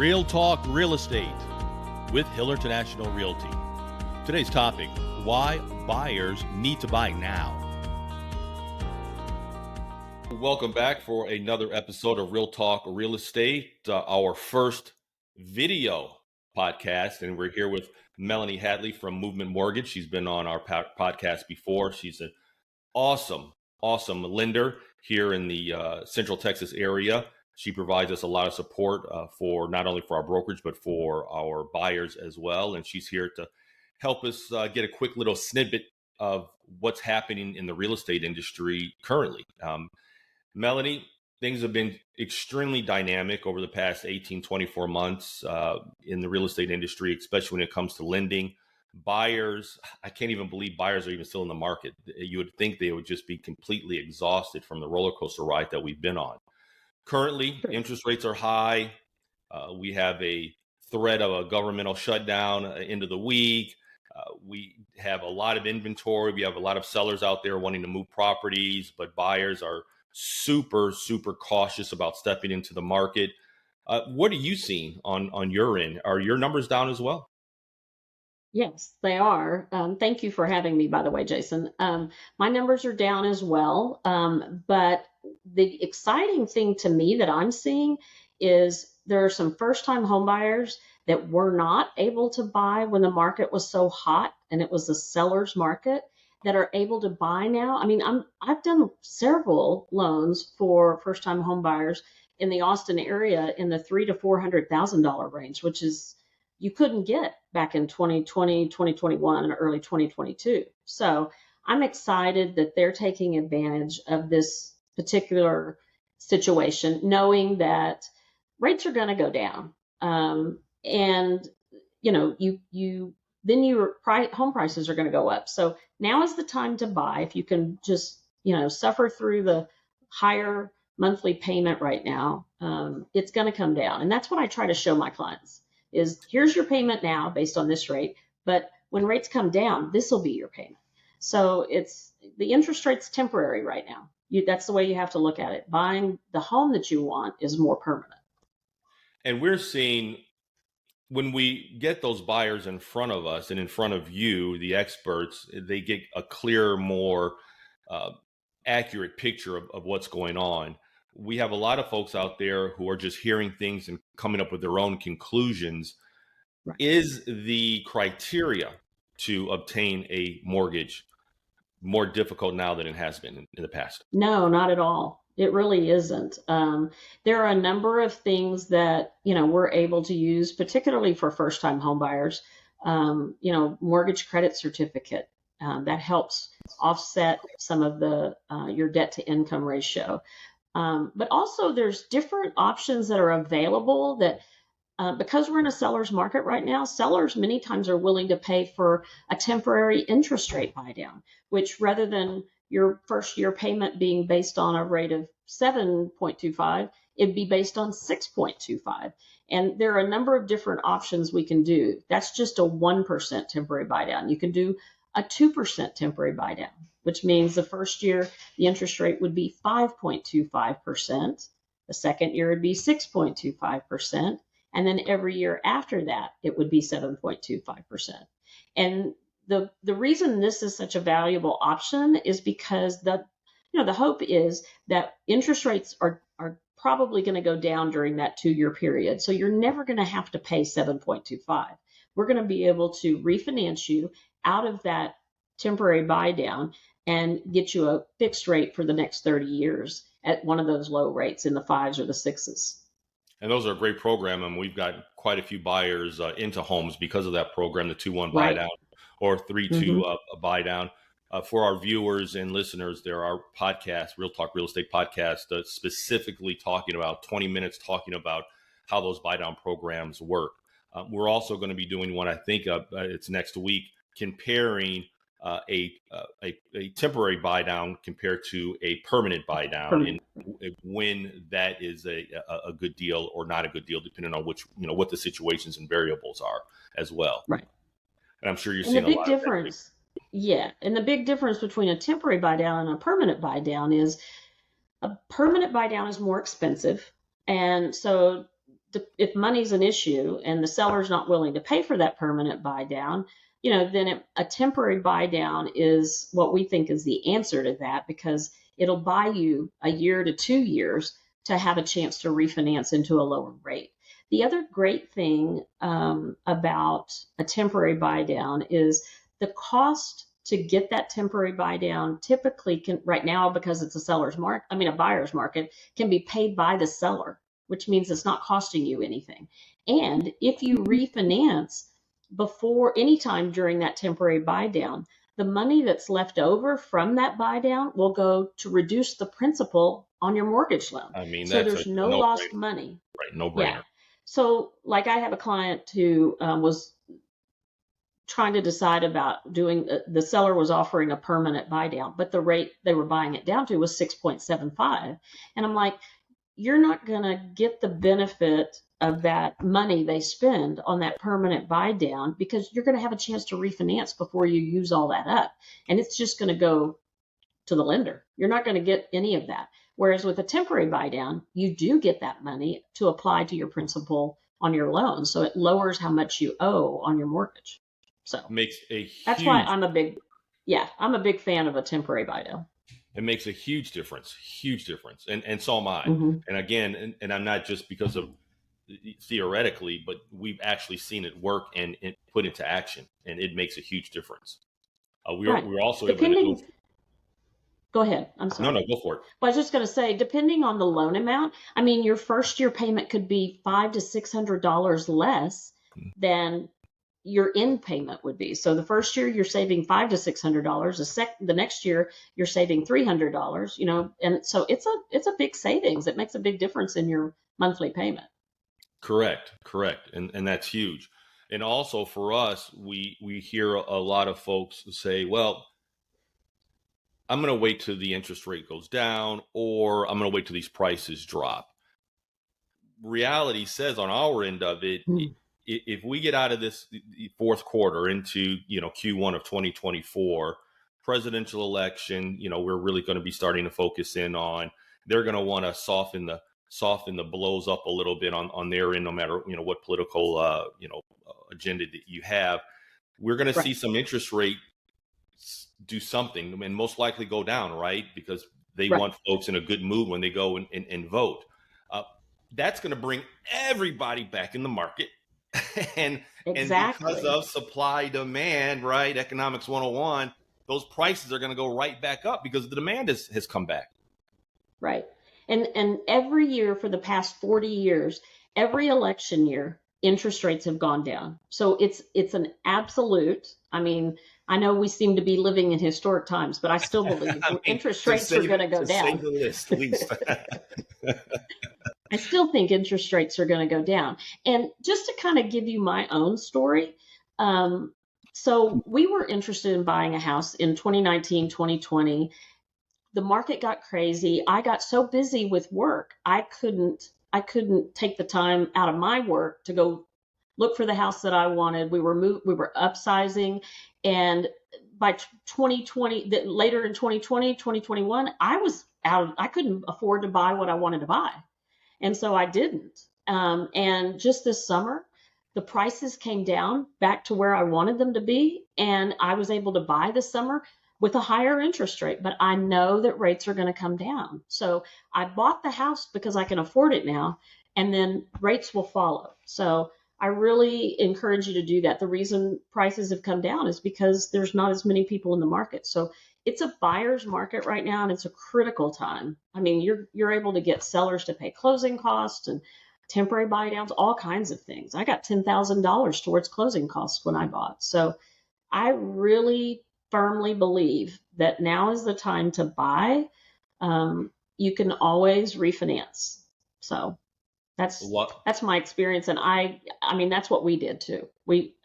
Real Talk Real Estate with Hill International Realty. Today's topic, why buyers need to buy now. Welcome back for another episode of Real Talk Real Estate, our first video podcast. And we're here with Melonie Hadley from Movement Mortgage. She's been on our podcast before. She's an awesome lender here in the Central Texas area. She provides us a lot of support for not only for our brokerage, but for our buyers as well. And she's here to help us get a quick little snippet of what's happening in the real estate industry currently. Melonie, things have been extremely dynamic over the past 18, 24 months in the real estate industry, especially when it comes to lending. Buyers, I can't even believe buyers are even still in the market. You would think they would just be completely exhausted from the roller coaster ride that we've been on. Currently, interest rates are high. We have a threat of a governmental shutdown into the week. We have a lot of inventory. We have a lot of sellers out there wanting to move properties, but buyers are super cautious about stepping into the market. What are you seeing on your end? Are your numbers down as well? Yes, they are. Thank you for having me, by the way, Jason. My numbers are down as well. But the exciting thing to me that I'm seeing is there are some first-time home buyers that were not able to buy when the market was so hot and it was a seller's market that are able to buy now. I mean, I've done several loans for first-time home buyers in the Austin area in the $300,000 to $400,000 range, which is you couldn't get back in 2020, 2021, and early 2022. So I'm excited that they're taking advantage of this particular situation, knowing that rates are going to go down. And, you know, then your home prices are going to go up. So now is the time to buy. If you can just, suffer through the higher monthly payment right now, it's going to come down. And that's what I try to show my clients is here's your payment now based on this rate, but when rates come down, this will be your payment. So it's the interest rate's temporary right now. That's the way you have to look at it. Buying the home that you want is more permanent. And we're seeing when we get those buyers in front of us and in front of you, the experts, they get a clearer, more accurate picture of what's going on. We have a lot of folks out there who are just hearing things and coming up with their own conclusions. Right. Is the criteria to obtain a mortgage more difficult now than it has been in the past? No, not at all. It really isn't. There are a number of things that, we're able to use, particularly for first-time home buyers. Mortgage credit certificate, that helps offset some of the your debt to income ratio. But also there's different options that are available that because we're in a seller's market right now, sellers many times are willing to pay for a temporary interest rate buy down, which rather than your first year payment being based on a rate of 7.25, it'd be based on 6.25. And there are a number of different options we can do. That's just a 1% temporary buy down. You can do a 2% temporary buy down, which means the first year the interest rate would be 5.25%. The second year would be 6.25%. And then every year after that, it would be 7.25%. And the reason this is such a valuable option is because the hope is that interest rates are probably going to go down during that 2-year period. So you're never going to have to pay 7.25. We're going to be able to refinance you out of that temporary buy down and get you a fixed rate for the next 30 years at one of those low rates in the 5s or the 6s. And those are a great program. And we've got quite a few buyers into homes because of that program, the 2-1 buy down or 3-2 buy down. For our viewers and listeners, there are podcasts, Real Talk Real Estate podcast, specifically talking about 20 minutes, talking about how those buy down programs work. We're also going to be doing one, I think it's next week, comparing a temporary buy down compared to a permanent buy down, and when that is a good deal or not a good deal, depending on which, what the situations and variables are as well. Right. And I'm sure you're seeing a lot difference. Of that. Yeah. And the big difference between a temporary buy down and a permanent buy down is a permanent buy down is more expensive. And so if money's an issue and the seller's not willing to pay for that permanent buy down, then a temporary buy down is what we think is the answer to that, because it'll buy you a year to 2 years to have a chance to refinance into a lower rate. The other great thing about a temporary buy down is the cost to get that temporary buy down typically can, right now, because it's a buyer's market, can be paid by the seller, which means it's not costing you anything. And if you refinance before any time during that temporary buy down, the money that's left over from that buy down will go to reduce the principal on your mortgage loan. I mean, So that's there's a no lost no-brainer, money. right? No Yeah. brainer. So, like, I have a client who was trying to decide about doing, the seller was offering a permanent buy down, but the rate they were buying it down to was 6.75. And I'm like, you're not going to get the benefit of that money they spend on that permanent buy down, because you're going to have a chance to refinance before you use all that up. And it's just going to go to the lender. You're not going to get any of that. Whereas with a temporary buy down, you do get that money to apply to your principal on your loan. So it lowers how much you owe on your mortgage. So Makes a that's why huge I'm a big fan of a temporary buy down. It makes a huge difference, and so am I. Mm-hmm. And again, and I'm not just because of theoretically, but we've actually seen it work and put into action, and it makes a huge difference. Right. We're also able to negotiate. Go ahead. I'm No, sorry. no, go for it. Well, I was just going to say, depending on the loan amount, I mean, your first year payment could be $500 to $600 less than your end payment would be. So the first year you're saving $500 to $600. The next year you're saving $300. And so it's a big savings. It makes a big difference in your monthly payment. Correct, and that's huge. And also for us, we hear a lot of folks say, "Well, I'm going to wait till the interest rate goes down, or I'm going to wait till these prices drop." Reality says on our end of it, if we get out of this fourth quarter into Q1 of 2024, presidential election, we're really going to be starting to focus in on. They're going to want to soften the blows up a little bit on their end, no matter what political agenda that you have. We're going to see some interest rates do something, and most likely go down, right? Because they want folks in a good mood when they go and vote. That's going to bring everybody back in the market. and Exactly. because of supply demand, right, economics 101, those prices are going to go right back up because the demand has come back. Right. And every year for the past 40 years, every election year, interest rates have gone down. So it's an absolute. I mean, I know we seem to be living in historic times, but I still believe interest rates are going to go down. To say the least. I still think interest rates are going to go down. And just to kind of give you my own story, so we were interested in buying a house in 2019, 2020. The market got crazy. I got so busy with work, I couldn't take the time out of my work to go look for the house that I wanted. We were upsizing, and by 2020, later in 2020, 2021, I was out. I couldn't afford to buy what I wanted to buy. And so I didn't. And just this summer, the prices came down back to where I wanted them to be. And I was able to buy this summer with a higher interest rate. But I know that rates are going to come down. So I bought the house because I can afford it now. And then rates will follow. So I really encourage you to do that. The reason prices have come down is because there's not as many people in the market. So it's a buyer's market right now, and it's a critical time. I mean, you're able to get sellers to pay closing costs and temporary buy downs, all kinds of things. I got $10,000 towards closing costs when I bought. So I really firmly believe that now is the time to buy. You can always refinance. So that's my experience, and I mean that's what we did too.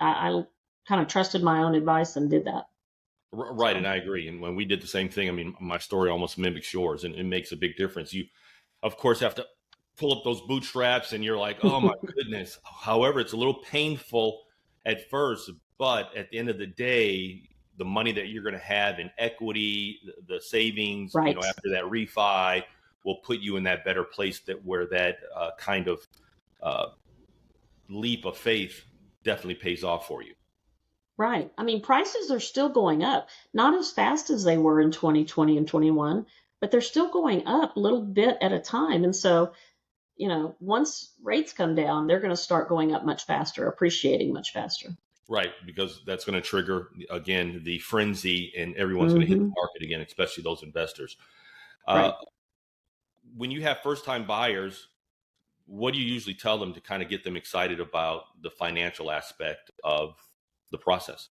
I kind of trusted my own advice and did that. Right, so. And I agree. And when we did the same thing, I mean, my story almost mimics yours, and it makes a big difference. You, of course, have to pull up those bootstraps, and you're like, oh my goodness. However, it's a little painful at first, but at the end of the day, the money that you're going to have in equity, the savings, after that refi, will put you in that better place where that kind of leap of faith definitely pays off for you. Right. I mean, prices are still going up, not as fast as they were in 2020 and 21, but they're still going up a little bit at a time. And so, once rates come down, they're going to start going up much faster, appreciating much faster. Right, because that's going to trigger, again, the frenzy, and everyone's going to hit the market again, especially those investors. Right. When you have first-time buyers, what do you usually tell them to kind of get them excited about the financial aspect of the process?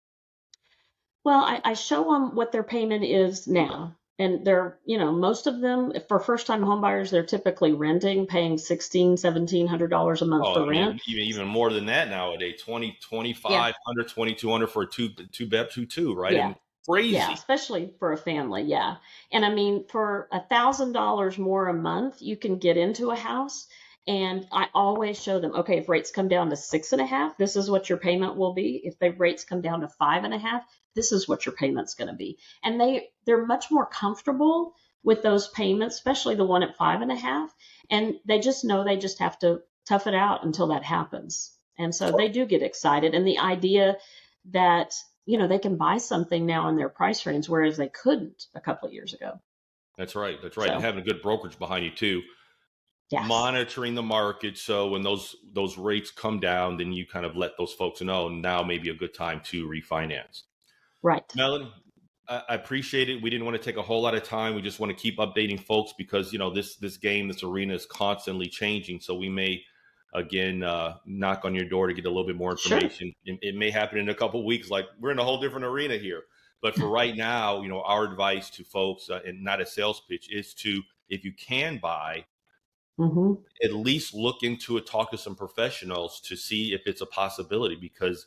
Well, I show them what their payment is now. And they're, most of them, for first-time home buyers, they're typically renting, paying $1,600, $1,700 a month for I mean, rent. even more than that nowadays, 2,500, 2,200 for a two-bed, two, right? Yeah. And crazy. Yeah, especially for a family. Yeah. And I mean, for $1,000 more a month, you can get into a house. And I always show them, okay, if rates come down to 6.5, this is what your payment will be. If the rates come down to 5.5, this is what your payment's going to be. And they're much more comfortable with those payments, especially the one at 5.5. And they just know they just have to tough it out until that happens. And so they do get excited. And the idea that they can buy something now in their price range, whereas they couldn't a couple of years ago. That's right. So, and having a good brokerage behind you too. Yes. Monitoring the market, so when those rates come down, then you kind of let those folks know now may be a good time to refinance. Right. Melonie, I appreciate it. We didn't want to take a whole lot of time. We just want to keep updating folks because this game, this arena is constantly changing. So we may again knock on your door to get a little bit more information. Sure. It may happen in a couple of weeks. Like, we're in a whole different arena here. But for right now, our advice to folks, and not a sales pitch, is to, if you can buy, at least look into it, talk to some professionals to see if it's a possibility, because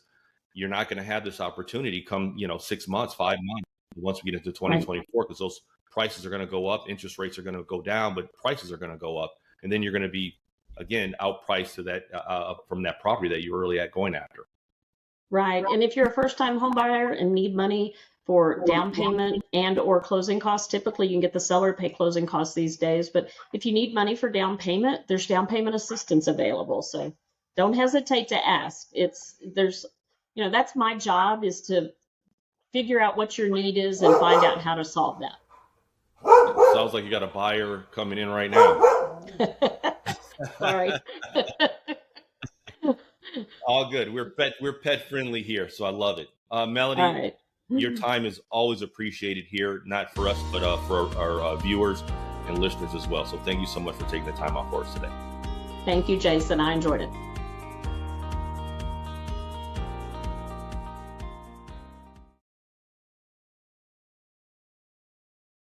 you're not going to have this opportunity come 6 months, 5 months once we get into 2024, because those prices are going to go up, interest rates are going to go down, but prices are going to go up, and then you're going to be again outpriced to that from that property that you're really going after. Right. And if you're a first-time home buyer and need money for down payment and or closing costs, typically you can get the seller to pay closing costs these days. But if you need money for down payment, there's down payment assistance available. So don't hesitate to ask. That's my job, is to figure out what your need is and find out how to solve that. It sounds like you got a buyer coming in right now. Sorry. All good. We're pet friendly here, so I love it. Melonie, your time is always appreciated here, not for us, but for our viewers and listeners as well. So thank you so much for taking the time off for us today. Thank you, Jason. I enjoyed it.